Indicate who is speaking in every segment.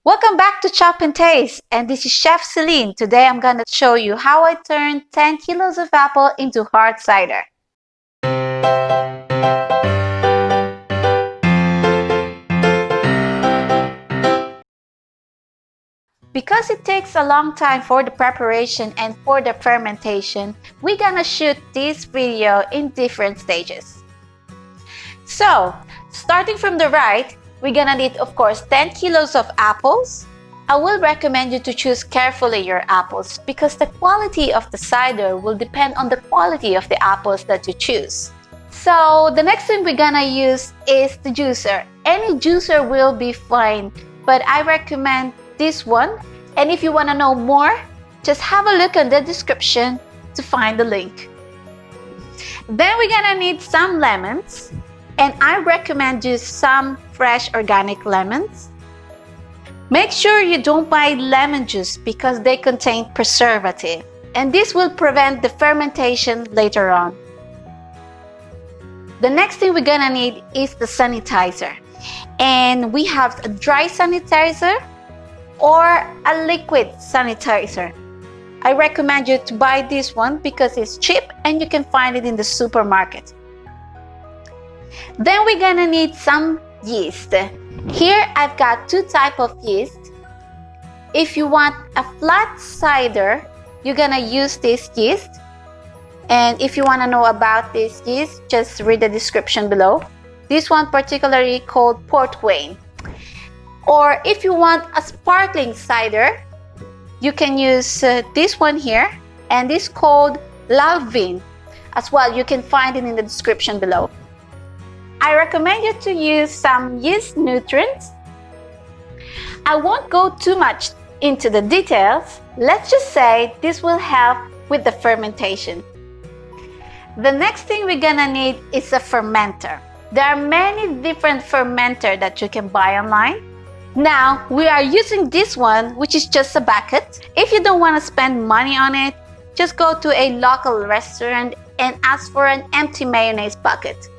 Speaker 1: Welcome back to Chop and Taste, and this is Chef Celine. Today I'm going to show you how I turned 10 kilos of apple into hard cider. Because it takes a long time for the preparation and for the fermentation, we're gonna shoot this video in different stages. So, starting from the right, we're gonna need, of course, 10 kilos of apples. I will recommend you to choose carefully your apples because the quality of the cider will depend on the quality of the apples that you choose. So, the next thing we're gonna use is the juicer. Any juicer will be fine, but I recommend this one, and if you want to know more, just have a look in the description to find the link. Then we're gonna need some lemons, and I recommend you some fresh organic lemons. Make sure you don't buy lemon juice because they contain preservative, and this will prevent the fermentation later on. The next thing we're gonna need is the sanitizer, and we have a dry sanitizer or a liquid sanitizer. I recommend you to buy this one because it's cheap and you can find it in the supermarket. Then we're gonna need some yeast. Here I've got two types of yeast. If you want a flat cider, you're gonna use this yeast. And if you want to know about this yeast, just read the description below. This one particularly called Port Wine. Or if you want a sparkling cider, you can use this one here, and this called Lalvin as well. You can find it in the description below. I recommend you to use some yeast nutrients. I won't go too much into the details. Let's just say this will help with the fermentation. The next thing we're gonna need is a fermenter. There are many different fermenters that you can buy online. Now, we are using this one, which is just a bucket. If you don't want to spend money on it, just go to a local restaurant and ask for an empty mayonnaise bucket,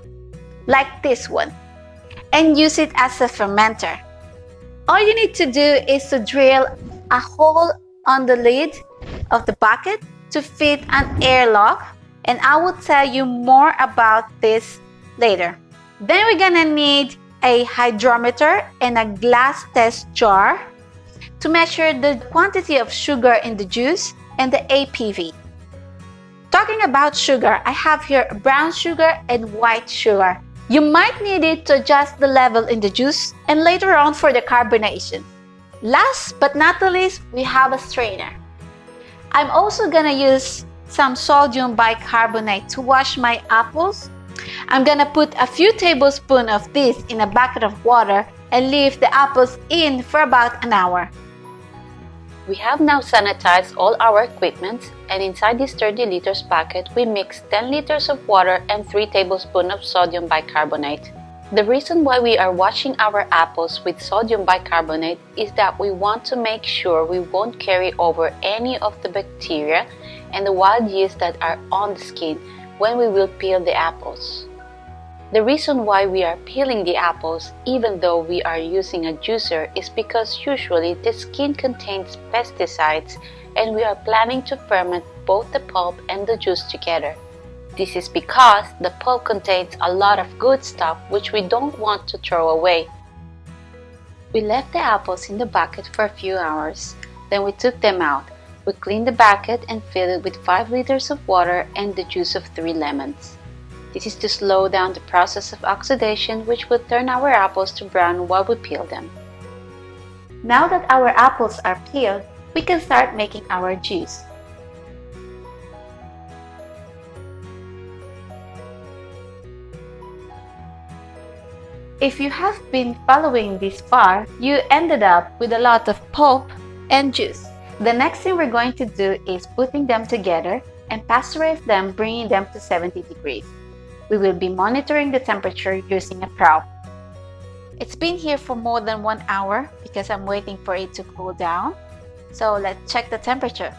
Speaker 1: like this one, and use it as a fermenter. All you need to do is to drill a hole on the lid of the bucket to fit an airlock, and I will tell you more about this later. Then we're gonna need a hydrometer and a glass test jar to measure the quantity of sugar in the juice and the APV. Talking about sugar, I have here brown sugar and white sugar. You might need it to adjust the level in the juice and later on for the carbonation. Last but not the least, we have a strainer. I'm also gonna use some sodium bicarbonate to wash my apples. I'm gonna put a few tablespoons of this in a bucket of water and leave the apples in for about an hour. We have now sanitized all our equipment, and inside this 30 liters bucket we mix 10 liters of water and 3 tablespoons of sodium bicarbonate. The reason why we are washing our apples with sodium bicarbonate is that we want to make sure we won't carry over any of the bacteria and the wild yeast that are on the skin when we will peel the apples. The reason why we are peeling the apples even though we are using a juicer is because usually the skin contains pesticides and we are planning to ferment both the pulp and the juice together. This is because the pulp contains a lot of good stuff which we don't want to throw away. We left the apples in the bucket for a few hours, then we took them out. We cleaned the bucket and filled it with 5 liters of water and the juice of 3 lemons. This is to slow down the process of oxidation, which will turn our apples to brown while we peel them. Now that our apples are peeled, we can start making our juice. If you have been following this far, you ended up with a lot of pulp and juice. The next thing we're going to do is putting them together and pasteurize them, bringing them to 70 degrees. We will be monitoring the temperature using a probe. It's been here for more than 1 hour because I'm waiting for it to cool down. So let's check the temperature.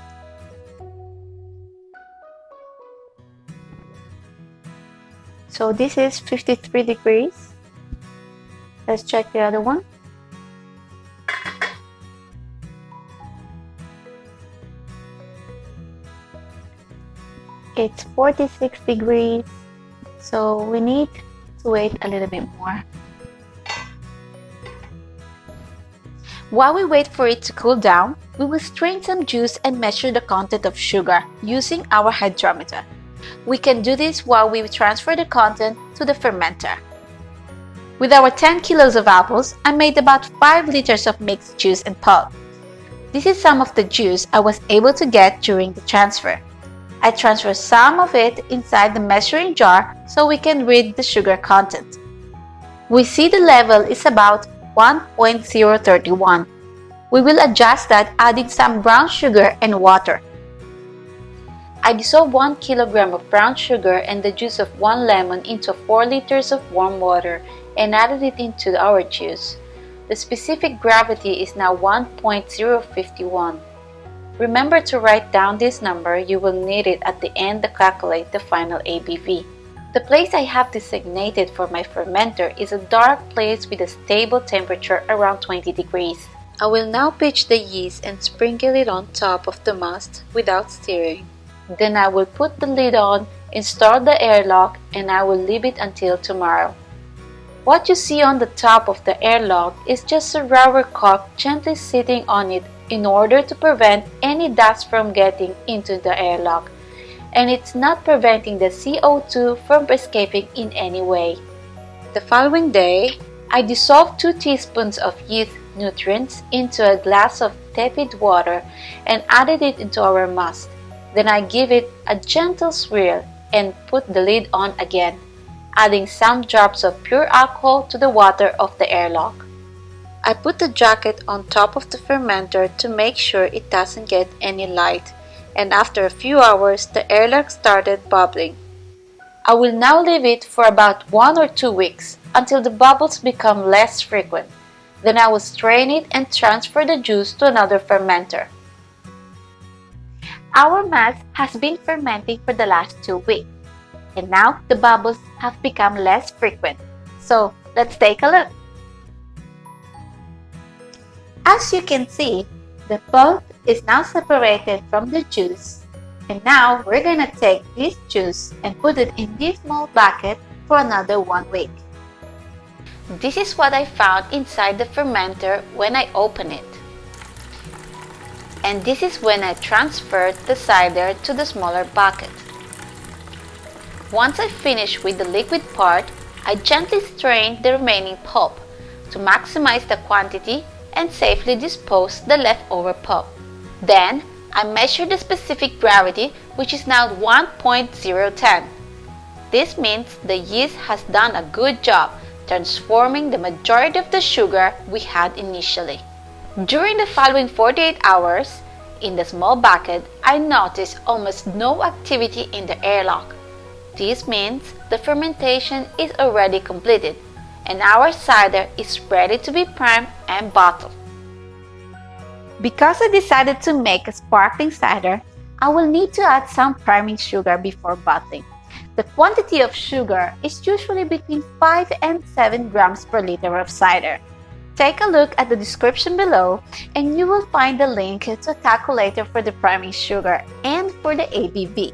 Speaker 1: So this is 53 degrees. Let's check the other one. It's 46 degrees, so we need to wait a little bit more. While we wait for it to cool down, we will strain some juice and measure the content of sugar using our hydrometer. We can do this while we transfer the content to the fermenter. With our 10 kilos of apples, I made about 5 liters of mixed juice and pulp. This is some of the juice I was able to get during the transfer. I transfer some of it inside the measuring jar so we can read the sugar content. We see the level is about 1.031. We will adjust that adding some brown sugar and water. I dissolved 1 kilogram of brown sugar and the juice of 1 lemon into 4 liters of warm water and added it into our juice. The specific gravity is now 1.051. Remember to write down this number. You will need it at the end to calculate the final ABV. The place I have designated for my fermenter is a dark place with a stable temperature around 20 degrees. I will now pitch the yeast and sprinkle it on top of the must without stirring. Then I will put the lid on, install the airlock, and I will leave it until tomorrow. What you see on the top of the airlock is just a rubber cork gently sitting on it in order to prevent any dust from getting into the airlock, and it's not preventing the CO2 from escaping in any way. The following day, I dissolved 2 teaspoons of yeast nutrients into a glass of tepid water and added it into our must. Then I give it a gentle swirl and put the lid on again, adding some drops of pure alcohol to the water of the airlock. I put the jacket on top of the fermenter to make sure it doesn't get any light, and after a few hours the airlock started bubbling. I will now leave it for about 1 or 2 weeks until the bubbles become less frequent. Then I will strain it and transfer the juice to another fermenter. Our mass has been fermenting for the last 2 weeks, and now the bubbles have become less frequent. So let's take a look. As you can see, the pulp is now separated from the juice, and now we're gonna take this juice and put it in this small bucket for another 1 week. This is what I found inside the fermenter when I opened it. And this is when I transferred the cider to the smaller bucket. Once I finish with the liquid part, I gently strain the remaining pulp to maximize the quantity and safely dispose the leftover pulp. Then, I measure the specific gravity, which is now 1.010. This means the yeast has done a good job transforming the majority of the sugar we had initially. During the following 48 hours, in the small bucket, I noticed almost no activity in the airlock. This means the fermentation is already completed, and our cider is ready to be primed and bottled. Because I decided to make a sparkling cider, I will need to add some priming sugar before bottling. The quantity of sugar is usually between 5 and 7 grams per liter of cider. Take a look at the description below and you will find the link to a calculator for the priming sugar and for the ABV.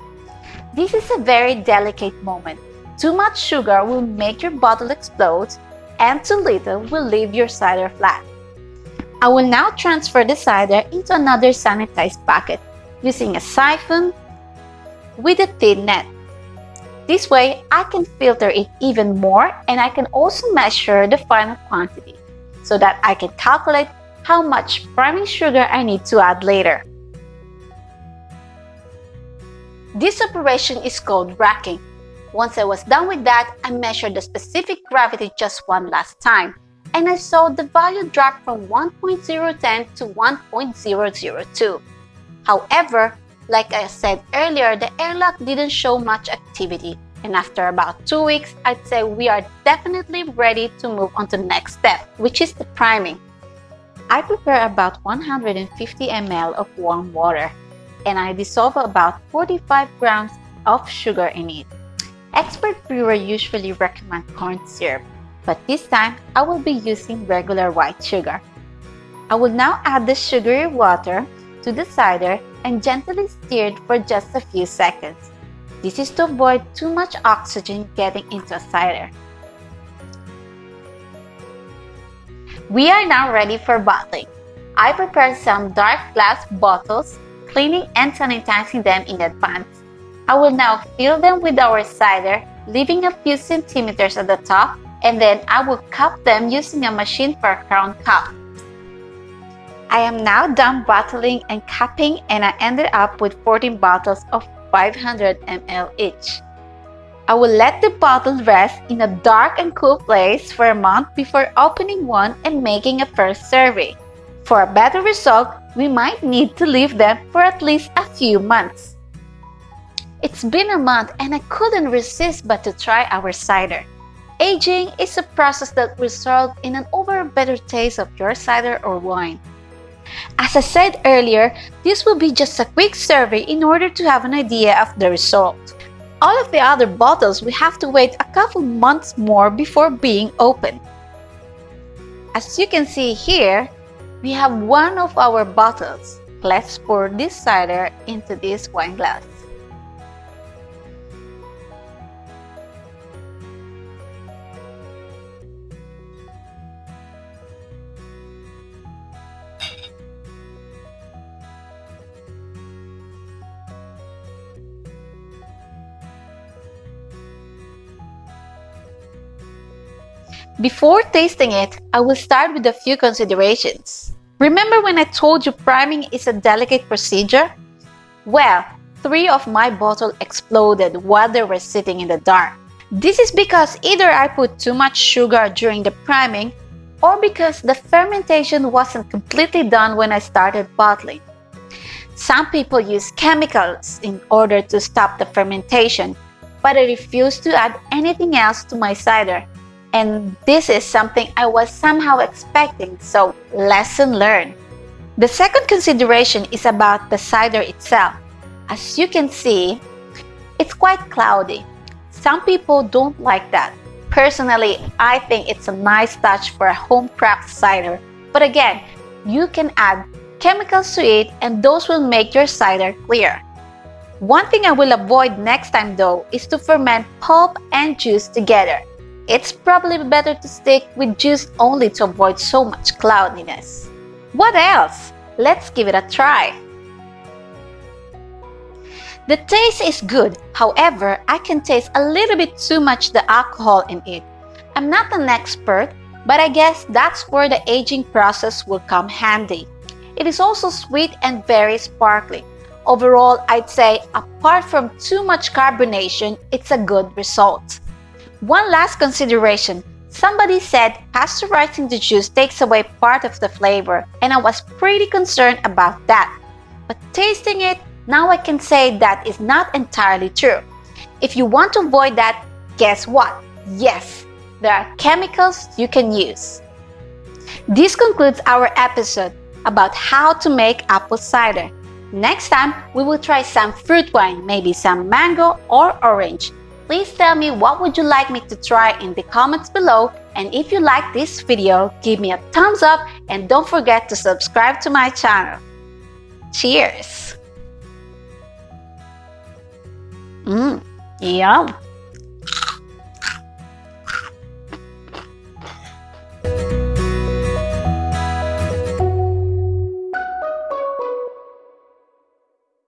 Speaker 1: This is a very delicate moment. Too much sugar will make your bottle explode, and too little will leave your cider flat. I will now transfer the cider into another sanitized bucket using a siphon with a thin net. This way, I can filter it even more, and I can also measure the final quantity so that I can calculate how much priming sugar I need to add later. This operation is called racking. Once I was done with that, I measured the specific gravity just one last time, and I saw the value drop from 1.010 to 1.002. However, like I said earlier, the airlock didn't show much activity, and after about 2 weeks, I'd say we are definitely ready to move on to the next step, which is the priming. I prepare about 150 ml of warm water, and I dissolve about 45 grams of sugar in it. Expert brewers usually recommend corn syrup, but this time I will be using regular white sugar. I will now add the sugary water to the cider and gently stir it for just a few seconds. This is to avoid too much oxygen getting into a cider. We are now ready for bottling. I prepared some dark glass bottles, cleaning and sanitizing them in advance. I will now fill them with our cider, leaving a few centimeters at the top, and then I will cup them using a machine for a crown cup. I am now done bottling and capping, and I ended up with 14 bottles of 500 ml each. I will let the bottles rest in a dark and cool place for a month before opening one and making a first serving. For a better result, we might need to leave them for at least a few months. It's been a month and I couldn't resist but to try our cider. Aging is a process that results in an better taste of your cider or wine. As I said earlier, this will be just a quick survey in order to have an idea of the result. All of the other bottles we have to wait a couple months more before being opened. As you can see here, we have one of our bottles. Let's pour this cider into this wine glass. Before tasting it, I will start with a few considerations. Remember when I told you priming is a delicate procedure? Well, 3 of my bottles exploded while they were sitting in the dark. This is because either I put too much sugar during the priming or because the fermentation wasn't completely done when I started bottling. Some people use chemicals in order to stop the fermentation, but I refuse to add anything else to my cider. And this is something I was somehow expecting, so lesson learned. The second consideration is about the cider itself. As you can see, it's quite cloudy. Some people don't like that. Personally, I think it's a nice touch for a home craft cider. But again, you can add chemicals to it and those will make your cider clear. One thing I will avoid next time though is to ferment pulp and juice together. It's probably better to stick with juice only to avoid so much cloudiness. What else? Let's give it a try. The taste is good, however, I can taste a little bit too much the alcohol in it. I'm not an expert, but I guess that's where the aging process will come handy. It is also sweet and very sparkling. Overall, I'd say apart from too much carbonation, it's a good result. One last consideration. Somebody said pasteurizing the juice takes away part of the flavor, and I was pretty concerned about that. But tasting it, now I can say that is not entirely true. If you want to avoid that, guess what? Yes, there are chemicals you can use. This concludes our episode about how to make apple cider. Next time, we will try some fruit wine, maybe some mango or orange. Please tell me what would you like me to try in the comments below, and if you like this video, give me a thumbs up and don't forget to subscribe to my channel. Cheers! Yum!